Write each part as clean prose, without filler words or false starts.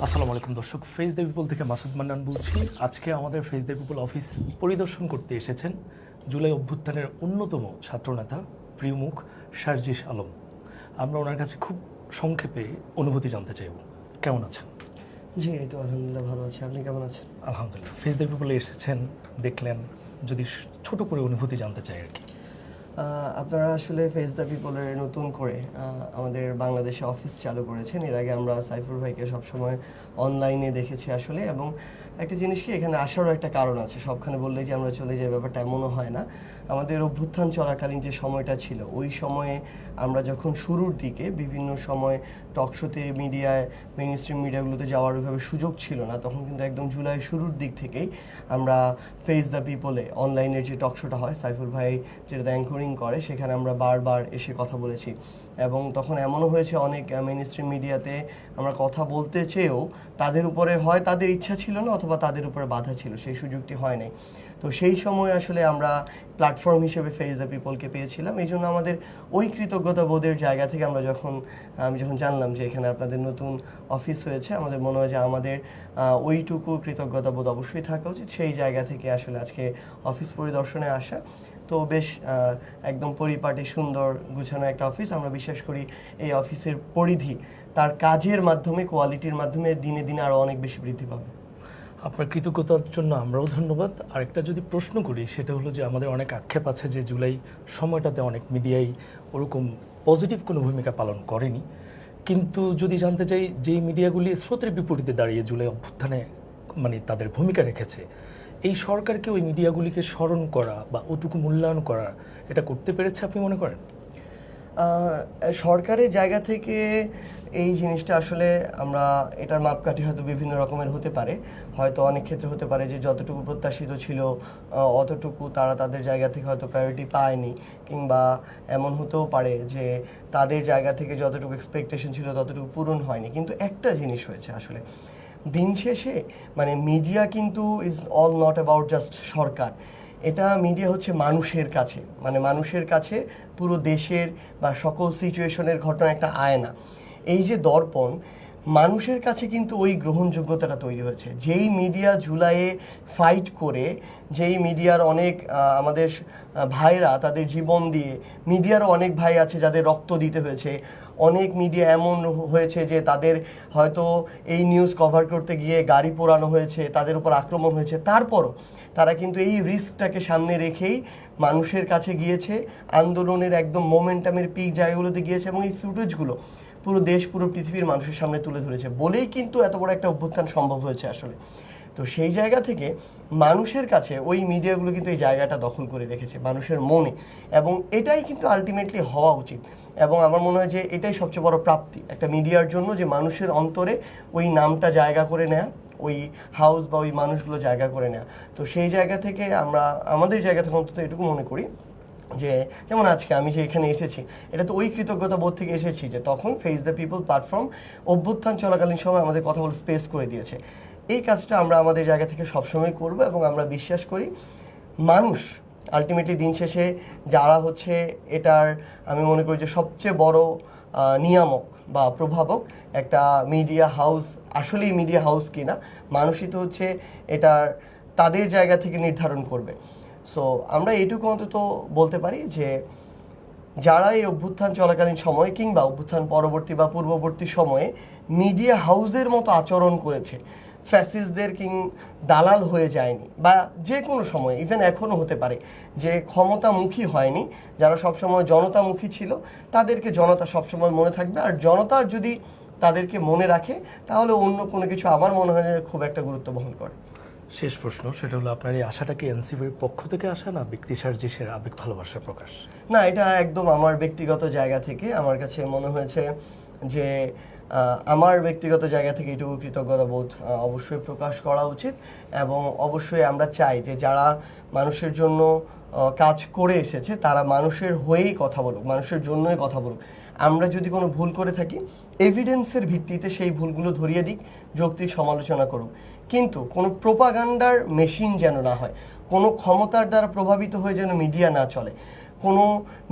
আসসালামু আলাইকুম দর্শক, ফেস দ্য পিপল থেকে মাসুদ মান্নান বলছি। আজকে আমাদের ফেস দ্য পিপল অফিস পরিদর্শন করতে এসেছেন জুলাই অভ্যুত্থানের অন্যতম ছাত্রনেতা প্রিয় মুখ শারজিস আলম। আমরা ওনার কাছে খুব সংক্ষেপে অনুভূতি জানতে চাইব। কেমন আছেন? জি, এই তো আলহামদুলিল্লাহ ভালো আছি। আপনি কেমন আছেন? আলহামদুলিল্লাহ। ফেস দ্য পিপলে এসেছেন, দেখলেন, যদি ছোট করে অনুভূতি জানতে চাই আর কি। আপনারা আসলে ফেস দ্য পিপলের নতুন করে আমাদের বাংলাদেশে অফিস চালু করেছেন। এর আগে আমরা সাইফুর ভাইকে সবসময় অনলাইনে দেখেছি আসলে, এবং একটা জিনিস কি, এখানে আসারও একটা কারণ আছে। সবখানে বললেই যে আমরা চলে যাই, ব্যাপারটা এমনও হয় না। আমাদের অভ্যুত্থান চলাকালীন যে সময়টা ছিল, ওই সময়ে আমরা যখন শুরুর দিকে বিভিন্ন সময় টকশোতে, মিডিয়ায়, মেইন স্ট্রিম মিডিয়াগুলোতে যাওয়ার ওইভাবে সুযোগ ছিল না, তখন কিন্তু একদম জুলাই শুরুর দিক থেকেই আমরা ফেস দ্য পিপলে অনলাইনের যে টকশোটা হয়, সাইফুল ভাই যেটা অ্যাঙ্করিং করে, সেখানে আমরা বারবার এসে কথা বলেছি। এবং তখন এমনও হয়েছে অনেক মেইন স্ট্রিম মিডিয়াতে আমরা কথা বলতে চেয়েও তাদের উপরে হয় তাদের ইচ্ছা ছিল না, অথবা তাদের উপরে বাধা ছিল, সেই সুযোগটি হয় নাই। তো সেই সময় আসলে আমরা প্ল্যাটফর্ম হিসেবে ফেস দ্য পিপলকে পেয়েছিলাম। এই জন্য আমাদের ওই কৃতজ্ঞতা বোধের জায়গা থেকে আমি যখন জানলাম যে এখানে আপনাদের নতুন অফিস হয়েছে, আমাদের মনে হয় যে আমাদের ওইটুকু কৃতজ্ঞতা বোধ অবশ্যই থাকা উচিত। সেই জায়গা থেকে আসলে আজকে অফিস পরিদর্শনে আসা। তো বেশ একদম পরিপাটি সুন্দর গুছানো একটা অফিস। আমরা বিশ্বাস করি এই অফিসের পরিধি তার কাজের মাধ্যমে, কোয়ালিটির মাধ্যমে দিনে দিনে আরও অনেক বেশি বৃদ্ধি পাবে। আপনার কৃতজ্ঞতার জন্য আমরাও ধন্যবাদ। আরেকটা যদি প্রশ্ন করি, সেটা হলো যে আমাদের অনেক আক্ষেপ আছে যে জুলাই সময়টাতে অনেক মিডিয়াই ওরকম পজিটিভ কোনো ভূমিকা পালন করেনি। কিন্তু যদি জানতে চাই, যেই মিডিয়াগুলি স্রোতের বিপরীতে দাঁড়িয়ে জুলাই অভ্যুত্থানে তাদের ভূমিকা রেখেছে, এই সরকারকে ওই মিডিয়াগুলিকে স্মরণ করা বা ওটুকু মূল্যায়ন করা, এটা করতে পেরেছে আপনি মনে করেন? সরকারের জায়গা থেকে এই জিনিসটা আসলে আমরা এটার মাপকাঠি হয়তো বিভিন্ন রকমের হতে পারে। হয়তো অনেক ক্ষেত্রে হতে পারে যে যতটুকু প্রত্যাশিত ছিল অতটুকু তারা তাদের জায়গা থেকে হয়তো প্রায়োরিটি পায়নি, কিংবা এমন হতেও পারে যে তাদের জায়গা থেকে যতটুকু এক্সপেকটেশন ছিল ততটুকু পূরণ হয়নি। কিন্তু একটা জিনিস হয়েছে আসলে, দিন শেষে মিডিয়া কিন্তু is all not about just সরকার। এটা মিডিয়া হচ্ছে মানুষের কাছে, মানুষের কাছে পুরো দেশের বা সকল সিচুয়েশনের ঘটনা একটা আয়না। এই যে দর্পণ, মানুষের কাছে কিন্তু ওই গ্রহণযোগ্যতাটা তৈরি হয়েছে। যেই মিডিয়া জুলাইয়ে ফাইট করে, যেই মিডিয়ার অনেক আমাদের ভাইরা তাদের জীবন দিয়ে, মিডিয়ারও অনেক ভাই আছে যাদের রক্ত দিতে হয়েছে। অনেক মিডিয়া এমন হয়েছে যে তাদের হয়তো এই নিউজ কভার করতে গিয়ে গাড়ি পোড়ানো হয়েছে, তাদের উপর আক্রমণ হয়েছে, তারপরও তারা কিন্তু এই রিস্কটাকে সামনে রেখেই মানুষের কাছে গিয়েছে, আন্দোলনের একদম মোমেন্টামের পিক জায়গাগুলোতে গিয়েছে, এবং এই ফুটেজগুলো পুরো দেশ, পুরো পৃথিবীর মানুষের সামনে তুলে ধরেছে বলেই কিন্তু এত বড় একটা অভ্যুত্থান সম্ভব হয়েছে আসলে। তো সেই জায়গা থেকে মানুষের কাছে ওই মিডিয়াগুলো কিন্তু এই জায়গাটা দখল করে রেখেছে মানুষের মনে, এবং এটাই কিন্তু আলটিমেটলি হওয়া উচিত। এবং আমার মনে হয় যে এটাই সবচেয়ে বড় প্রাপ্তি একটা মিডিয়ার জন্য, যে মানুষের অন্তরে ওই নামটা জায়গা করে নেয়া, ওই হাউস বা ওই মানুষগুলো জায়গা করে নেয়া। তো সেই জায়গা থেকে আমরা আমাদের জায়গা থেকে অন্তত এটুকু মনে করি যে, যেমন আজকে আমি যে এখানে এসেছি, এটা তো ওই কৃতজ্ঞতা বোধ থেকে এসেছি যে তখন ফেস দ্য পিপল প্ল্যাটফর্ম অভ্যুত্থান চলাকালীন সময় আমাদের কথা বলে স্পেস করে দিয়েছে। এই কাজটা আমরা আমাদের জায়গা থেকে সবসময় করব, এবং আমরা বিশ্বাস করি মানুষ আলটিমেটলি দিন শেষে যারা হচ্ছে এটার, আমি মনে করি যে সবচেয়ে বড় নিয়ামক বা প্রভাবক একটা মিডিয়া হাউস, আসলেই মিডিয়া হাউস কিনা, মানুষই তো হচ্ছে এটার তাদের জায়গা থেকে নির্ধারণ করবে। সো আমরা এইটুকু অন্তত বলতে পারি যে যারা এই অভ্যুত্থান চলাকালীন সময়ে কিংবা অভ্যুত্থান পরবর্তী বা পূর্ববর্তী সময়ে মিডিয়া হাউসের মতো আচরণ করেছে, ফ্যাসিস্টদের দালাল হয়ে যায়নি, বা যে কোনো সময় ইভেন এখনও হতে পারে যে ক্ষমতামুখী হয়নি, যারা সবসময় জনতামুখী ছিল, তাদেরকে জনতা সবসময় মনে থাকবে। আর জনতার যদি তাদেরকে মনে রাখে, তাহলে অন্য কোনো কিছু আমার মনে হয় খুব একটা গুরুত্ব বহন করে। শেষ প্রশ্ন, সেটা হলো আপনার এই আশাটা কি এনসিপির পক্ষ থেকে আসা, না ব্যক্তি সার্জিসের আবেগ ভালোবাসার প্রকাশ? না, এটা একদম আমার ব্যক্তিগত জায়গা থেকে আমার কাছে মনে হয়েছে যে আমার ব্যক্তিগত জায়গা থেকে এটুকু কৃতজ্ঞতা বোধ অবশ্যই প্রকাশ করা উচিত। এবং অবশ্যই আমরা চাই যে যারা মানুষের জন্য কাজ করে এসেছে, তারা মানুষের হয়েই কথা বলুক, মানুষের জন্যই কথা বলুক। আমরা যদি কোনো ভুল করে থাকি, এভিডেন্সের ভিত্তিতে সেই ভুলগুলো ধরিয়ে দিক, যৌক্তিক সমালোচনা করুক। কিন্তু কোনো প্রোপাগান্ডার মেশিন যেন না হয়, কোনো ক্ষমতার দ্বারা প্রভাবিত হয়ে যেন মিডিয়া না চলে, কোনো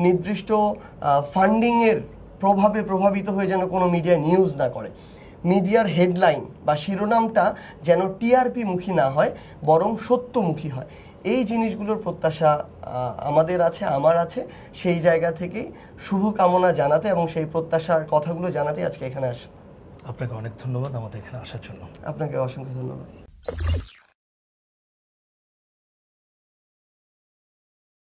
নির্দিষ্ট ফান্ডিংয়ের প্রভাবে প্রভাবিত হয়ে যেন কোনো মিডিয়া নিউজ না করে। মিডিয়ার হেডলাইন বা শিরোনামটা যেন টিআরপি মুখী না হয়, বরং সত্যমুখী হয়। এই জিনিসগুলোর প্রত্যাশা আমাদের আছে, আমার আছে। সেই জায়গা থেকেই শুভকামনা জানাতে এবং সেই প্রত্যাশার কথাগুলো জানাতে আজকে এখানে আসা। আপনাকে অনেক ধন্যবাদ আমাদের এখানে আসার জন্য। আপনাকে অসংখ্য ধন্যবাদ।